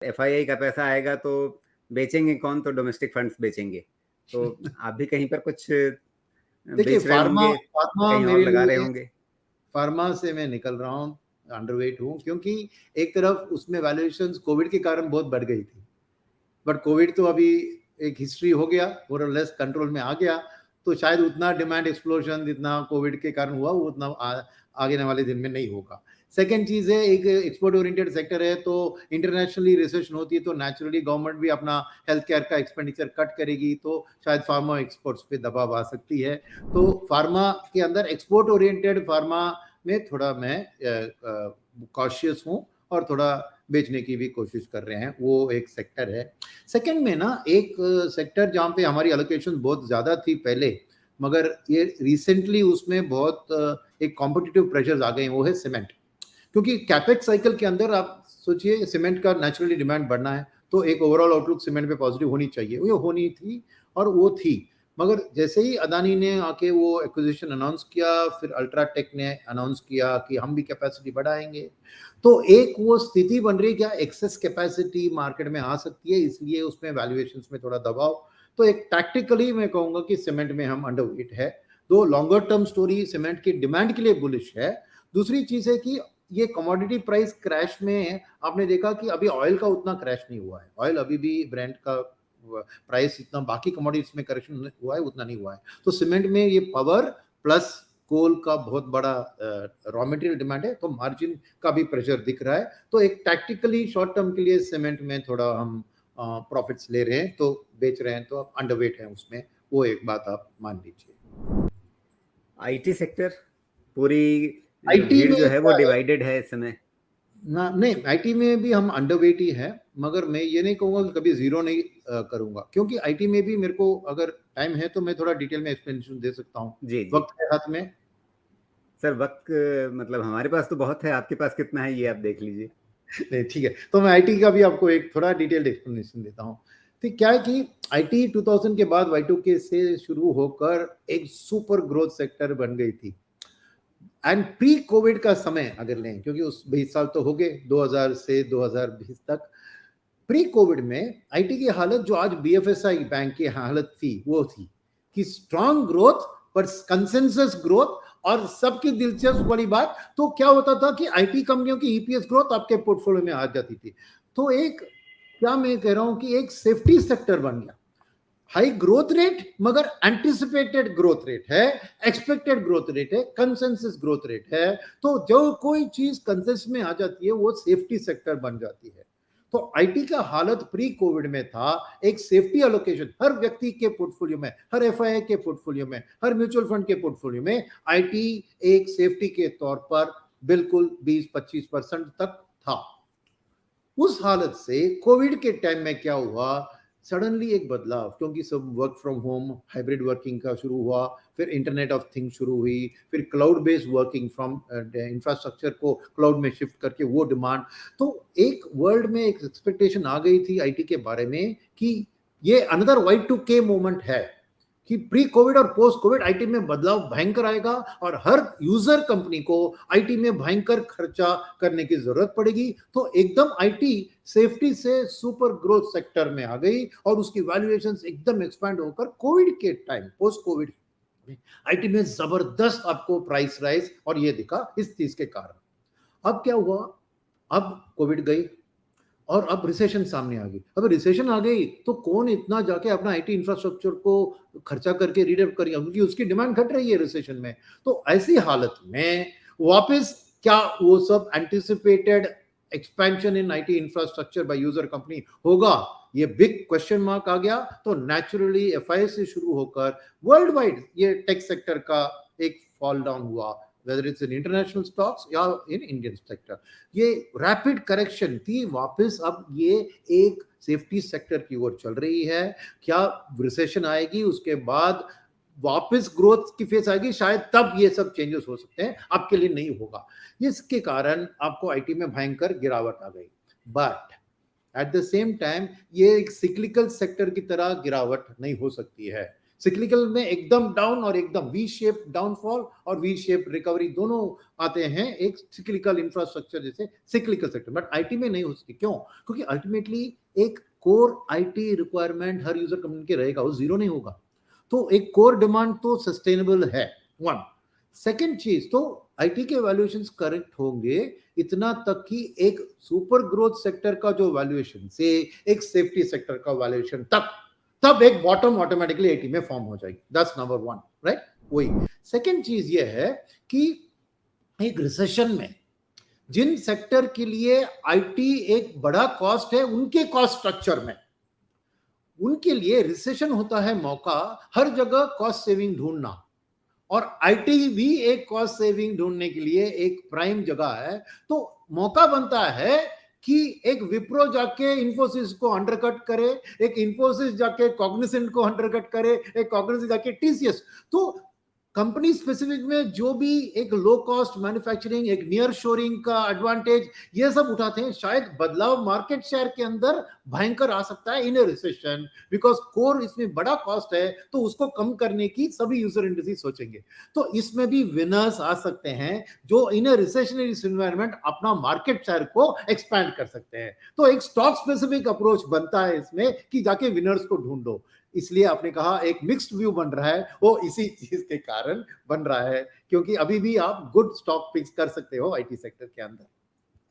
FII का पैसा आएगा तो बेचेंगे कौन, तो डोमेस्टिक फंड्स बेचेंगे। तो आप भी कहीं पर कुछ देखिए बेच रहे होंगे, फार्मा कहीं और मेरे लगा रहे लिए, होंगे। फार्मा से मैं निकल रहा हूँ, अंडरवेट हूँ, क्योंकि एक तरफ उसमें वैल्यूएशंस कोविड के कारण बहुत बढ़ गई थी, बट कोविड तो अभी एक हिस्ट्री हो गया, मोर और लेस कंट्रोल में आ गया, तो शायद उतना डिमांड एक्सप्लोजन जितना कोविड के कारण हुआ वो उतना आगे आने वाले दिन में नहीं होगा। सेकेंड चीज है, एक एक्सपोर्ट ओरिएंटेड सेक्टर है, तो इंटरनेशनली रिसेशन होती है तो नेचुरली गवर्नमेंट भी अपना हेल्थ केयर का एक्सपेंडिचर कट करेगी, तो शायद फार्मा एक्सपोर्ट्स पे दबाव आ सकती है। तो फार्मा के अंदर एक्सपोर्ट ओरिएंटेड फार्मा में थोड़ा मैं कॉशियस हूँ और थोड़ा बेचने की भी कोशिश कर रहे हैं, वो एक सेक्टर है। सेकंड में ना एक सेक्टर जहाँ पे हमारी एलोकेशन बहुत ज़्यादा थी पहले, मगर ये रिसेंटली उसमें बहुत एक कॉम्पिटिटिव प्रेशर्स आ गए हैं, वो है सीमेंट। क्योंकि कैपेक्स साइकिल के अंदर आप सोचिए सीमेंट का नेचुरली डिमांड बढ़ना है, तो एक ओवरऑल आउटलुक सीमेंट पे पॉजिटिव होनी चाहिए, वो होनी थी और वो थी। मगर जैसे ही अदानी ने आके वो एक्विजिशन अनाउंस किया, फिर अल्ट्राटेक ने अनाउंस किया कि हम भी कैपेसिटी बढ़ाएंगे, तो एक वो स्थिति बन रही है क्या एक्सेस कैपेसिटी मार्केट में आ सकती है, इसलिए उसमें वैल्यूएशंस में थोड़ा दबाव। तो एक टैक्टिकली मैं कहूंगा कि सीमेंट में हम अंडरवेट है। दो लॉन्गर टर्म स्टोरी सीमेंट की डिमांड के लिए बुलिश है। दूसरी चीज है कि ये कमोडिटी प्राइस क्रैश में आपने देखा कि अभी ऑयल का उतना क्रैश नहीं हुआ है, ऑयल अभी भी ब्रेंट का प्राइस इतना, बाकी कमोडिटीज में करेक्शन हुआ है उतना नहीं हुआ है। तो सीमेंट में ये पावर प्लस कोल का बहुत बड़ा रॉ मटेरियल डिमांड है, तो मार्जिन का भी प्रेशर दिख रहा है। तो एक टैक्टिकली शॉर्ट टर्म के लिए सीमेंट में थोड़ा हम प्रॉफिट्स ले रहे हैं, तो बेच रहे हैं, तो अंडरवेट है उसमें, वो एक बात आप मान लीजिए। आईटी सेक्टर पूरी आईटी भीड़ में जो है वो क्या है डिवाइडेड है इस समय। ना, नहीं आईटी में भी हम अंडरवेट ही है, मगर मैं ये नहीं कहूंगा कि कभी जीरो नहीं करूंगा, क्योंकि आईटी में भी मेरे को अगर टाइम है तो मैं थोड़ा डिटेल में एक्सप्लेनेशन दे सकता हूँ। जी जी वक्त है हाथ में? सर, वक्त मतलब हमारे पास तो बहुत है, आपके पास कितना है ये आप देख लीजिए। नहीं ठीक है, तो मैं आईटी का भी आपको एक थोड़ा डिटेल्ड एक्सप्लेनेशन देता हूँ। तो क्या है कि आईटी 2000 के बाद Y2K से शुरू होकर एक सुपर ग्रोथ सेक्टर बन गई थी। एंड प्री कोविड का समय अगर लें, क्योंकि उस 20 साल तो हो गए 2000 से 2020 तक, प्री कोविड में आईटी की हालत जो आज बीएफएसआई बैंक की हालत थी वो थी कि स्ट्रांग ग्रोथ पर कंसेंसस ग्रोथ, और सबकी दिलचस्प बड़ी बात तो क्या होता था कि आईटी कंपनियों की ईपीएस ग्रोथ आपके पोर्टफोलियो में आ जाती थी। तो एक, क्या मैं कह रहा हूं कि एक सेफ्टी सेक्टर बन गया। हाई ग्रोथ रेट मगर एंटिसिपेटेड ग्रोथ रेट है, एक्सपेक्टेड ग्रोथ रेट है, कंसेंसस ग्रोथ रेट है। तो जो कोई चीज कंसेंसस में आ जाती है वो सेफ्टी सेक्टर बन जाती है। तो आईटी का हालत प्री कोविड में था एक सेफ्टी एलोकेशन, हर व्यक्ति के पोर्टफोलियो में, हर एफआईआई के पोर्टफोलियो में, हर म्यूचुअल फंड के पोर्टफोलियो में आईटी एक सेफ्टी के तौर पर बिल्कुल 20-25% तक था। उस हालत से कोविड के टाइम में क्या हुआ, सडनली एक बदलाव, क्योंकि सब work from home hybrid working का शुरू हुआ, फिर इंटरनेट ऑफ थिंग्स शुरू हुई, फिर cloud based working from infrastructure को क्लाउड में शिफ्ट करके वो डिमांड। तो एक वर्ल्ड में एक एक्सपेक्टेशन आ गई थी आईटी के बारे में कि ये अनदर Y2K मोमेंट है, कि प्री कोविड और पोस्ट कोविड आईटी में बदलाव भयंकर आएगा और हर यूजर कंपनी को आईटी में भयंकर खर्चा करने की जरूरत पड़ेगी। तो एकदम आईटी सेफ्टी से सुपर ग्रोथ सेक्टर में आ गई और उसकी वैल्यूएशंस एकदम एक्सपैंड होकर कोविड के टाइम, पोस्ट कोविड आईटी में जबरदस्त आपको प्राइस राइज, और ये दिखा इस चीज के कारण। अब क्या हुआ, अब कोविड गई और अब रिसेशन सामने आ गई। अब रिसेशन आ गई तो कौन इतना जाके अपना आईटी इंफ्रास्ट्रक्चर को खर्चा करके रीडेप करेगा, क्योंकि उसकी डिमांड घट रही है रिसेशन में। तो ऐसी हालत में वापस क्या वो सब anticipated expansion in IT infrastructure by user company होगा, ये बिग क्वेश्चन मार्क आ गया। तो नेचुरली एफआई से शुरू होकर वर्ल्ड वाइड ये टेक सेक्टर का एक फॉल डाउन हुआ, whether it's in international stocks या in Indian sector। ये रैपिड करेक्शन थी, वापस अब ये एक सेफ्टी सेक्टर की ओर चल रही है। क्या रिसेशन आएगी उसके बाद वापस ग्रोथ की फेस आएगी, शायद तब ये सब चेंजेस हो सकते हैं, आपके लिए नहीं होगा। इसके कारण आपको आईटी में भयंकर गिरावट आ गई। But at the same time ये एक सिक्लिकल सेक्टर की तरह गिरावट नहीं हो सकती है, सिक्लिकल में एकदम डाउन और एकदम वी शेप डाउनफॉल और वी शेप रिकवरी दोनों आते हैं एक सिक्लिकल इंफ्रास्ट्रक्चर जैसे सिक्लिकल सेक्टर, बट आईटी में नहीं हो सकती। क्यों? क्योंकि अल्टीमेटली एक core IT requirement her user community के रहेगा, वो जीरो नहीं होगा। तो एक कोर डिमांड तो सस्टेनेबल है, वन। सेकेंड चीज, तो आईटी के वैल्यूएशंस करेक्ट होंगे इतना तक कि एक सुपर ग्रोथ सेक्टर का जो वैल्यूएशन से एक सेफ्टी सेक्टर का वैल्यूएशन तक, तब एक बॉटम ऑटोमेटिकली आईटी में फॉर्म हो जाएगी। That's number one, right? वही सेकेंड चीज ये है कि एक रिसेशन में जिन सेक्टर के लिए आईटी एक बड़ा कॉस्ट है, उनके कॉस्ट स्ट्रक्चर में उनके लिए रिसेशन होता है मौका हर जगह कॉस्ट सेविंग ढूंढना, और आईटी भी एक कॉस्ट सेविंग ढूंढने के लिए एक प्राइम जगह है। तो मौका बनता है कि एक विप्रो जाके इन्फोसिस को अंडरकट करे, एक इन्फोसिस जाके कॉग्निसेंट को अंडरकट करे, एक कॉग्निसेंट जाके टीसीएस। तो कंपनी स्पेसिफिक में जो भी एक लो कॉस्ट मैन्युफैक्चरिंग, एक नियर शोरिंग का एडवांटेज, ये सब उठाते हैं। शायद बदलाव मार्केट शेयर के अंदर भयंकर आ सकता है इन ए रिसेशन, बिकॉज कोर इसमें बड़ा कॉस्ट है, तो उसको कम करने की सभी यूजर इंडस्ट्री सोचेंगे। तो इसमें भी विनर्स आ सकते हैं जो इन ए रिसेशनरी एनवायरनमेंट अपना मार्केट शेयर को एक्सपैंड कर सकते हैं। तो एक स्टॉक स्पेसिफिक अप्रोच बनता है इसमें कि जाके विनर्स को ढूंढो। इसलिए आपने कहा एक मिक्स्ड व्यू बन रहा है, वो इसी चीज के कारण बन रहा है, क्योंकि अभी भी आप गुड स्टॉक पिक्स कर सकते हो आईटी सेक्टर के अंदर।